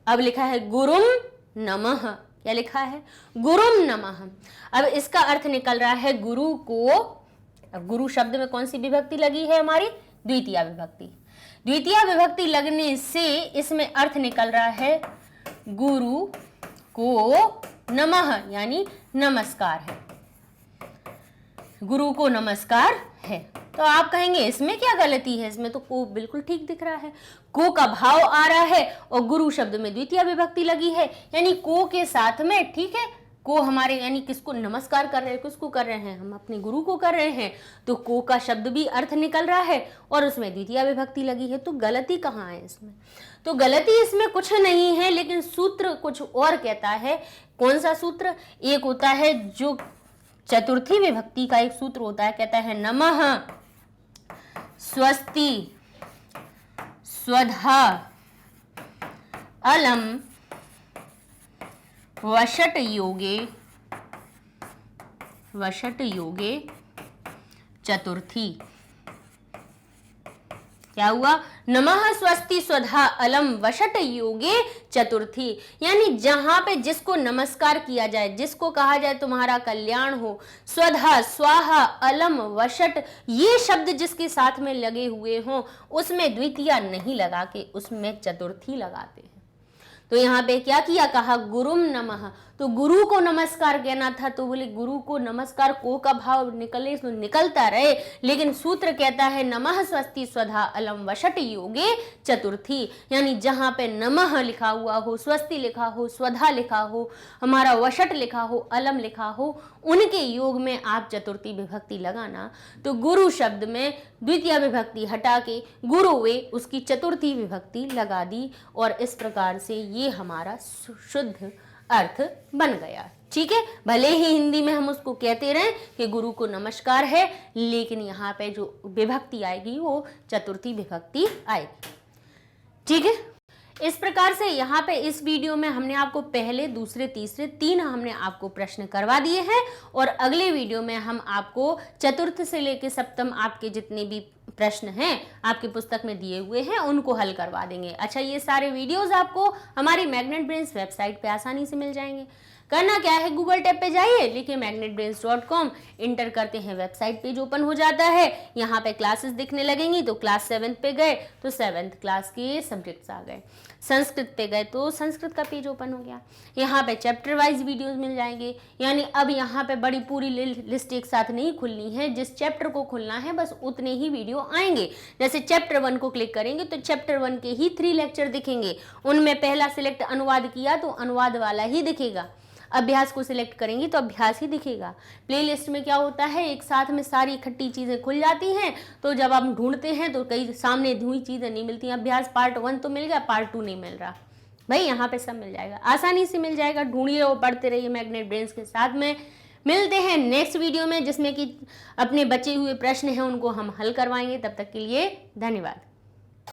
अब लिखा है गुरुम नमः। क्या लिखा है, गुरुम नमः। अब इसका अर्थ निकल रहा है गुरु को। अब गुरु शब्द में कौन सी विभक्ति लगी है हमारी, द्वितीय विभक्ति। द्वितीय विभक्ति लगने से इसमें अर्थ निकल रहा है गुरु को नमः, यानी नमस्कार है, गुरु को नमस्कार है। तो आप कहेंगे इसमें क्या गलती है, इसमें तो को बिल्कुल ठीक दिख रहा है। को का भाव आ रहा है और गुरु शब्द में द्वितीय विभक्ति लगी है, यानी को के साथ में, ठीक है, को हमारे यानी किसको नमस्कार कर रहे हैं, किसको कर रहे हैं, हम अपने गुरु को कर रहे हैं। तो को का शब्द भी अर्थ निकल रहा है और उसमें द्वितीय विभक्ति लगी है। तो गलती कहाँ है इसमें, तो गलती इसमें कुछ नहीं है, लेकिन सूत्र कुछ और कहता है। कौन सा सूत्र, एक होता है जो चतुर्थी विभक्ति का एक सूत्र होता है, कहता है नमः स्वस्ति स्वधा अलम वषट योगे, वषट योगे चतुर्थी। क्या हुआ, नमः स्वस्ति स्वधा अलम वषट योगे चतुर्थी, यानी जहां पे जिसको नमस्कार किया जाए, जिसको कहा जाए तुम्हारा कल्याण हो, स्वधा स्वाहा अलम वषट, ये शब्द जिसके साथ में लगे हुए हों उसमें द्वितीय नहीं लगा के उसमें चतुर्थी लगाते हैं। तो यहाँ पे क्या किया, कहा गुरुम नमः। तो गुरु को नमस्कार कहना था, तो बोले गुरु को नमस्कार, को का भाव निकले तो निकलता रहे, लेकिन सूत्र कहता है नमः स्वस्ति स्वधा अलम वषट योगे चतुर्थी, यानी जहां पे नमः लिखा हुआ हो, स्वस्ति लिखा हो, स्वधा लिखा हो, हमारा वषट लिखा हो, अलम लिखा हो, उनके योग में आप चतुर्थी विभक्ति लगाना। तो गुरु शब्द में द्वितीय विभक्ति हटा के गुरु वे उसकी चतुर्थी विभक्ति लगा दी, और इस प्रकार से ये हमारा शुद्ध अर्थ बन गया। ठीक है, भले ही हिंदी में हम उसको कहते रहे कि गुरु को नमस्कार है, लेकिन यहाँ पे जो विभक्ति आएगी वो चतुर्थी विभक्ति आएगी। ठीक है, इस प्रकार से यहाँ पे इस वीडियो में हमने आपको पहले, दूसरे, तीसरे, 3 हमने आपको प्रश्न करवा दिए हैं, और अगले वीडियो में हम आपको चतुर्थ से लेकर सप्तम आपके जितने भी प्रश्न हैं आपकी पुस्तक में दिए हुए हैं उनको हल करवा देंगे। अच्छा, ये सारे वीडियोस आपको हमारी मैग्नेट ब्रेन्स वेबसाइट पे आसानी से मिल जाएंगे। करना क्या है, गूगल टैब पे जाइए, लिखिए magnetbrains.com, इंटर करते हैं, वेबसाइट पेज ओपन हो जाता है। यहाँ पे क्लासेस दिखने लगेंगी, तो क्लास 7th पे गए तो 7th क्लास के सब्जेक्ट्स आ गए, संस्कृत पे गए तो संस्कृत का पेज ओपन हो गया। यहाँ पे चैप्टर वाइज वीडियोस मिल जाएंगे, यानी अब यहाँ पे बड़ी पूरी लिस्ट एक साथ नहीं खुलनी है, जिस चैप्टर को खुलना है बस उतने ही वीडियो आएंगे। जैसे चैप्टर 1 को क्लिक करेंगे तो चैप्टर 1 के ही 3 लेक्चर दिखेंगे, उनमें पहला सिलेक्ट अनुवाद किया तो अनुवाद वाला ही दिखेगा, अभ्यास को सिलेक्ट करेंगी तो अभ्यास ही दिखेगा। प्लेलिस्ट में क्या होता है, एक साथ में सारी इकट्ठी चीज़ें खुल जाती हैं, तो जब आप ढूंढते हैं तो कई सामने हुई चीज़ें नहीं मिलती। अभ्यास पार्ट 1 तो मिल गया, पार्ट 2 नहीं मिल रहा, भाई यहाँ पे सब मिल जाएगा, आसानी से मिल जाएगा। ढूंढिए और पढ़ते रहिए मैग्नेट ब्रेन्स के साथ में। मिलते हैं नेक्स्ट वीडियो में, जिसमें कि अपने बचे हुए प्रश्न हैं उनको हम हल करवाएंगे। तब तक के लिए धन्यवाद।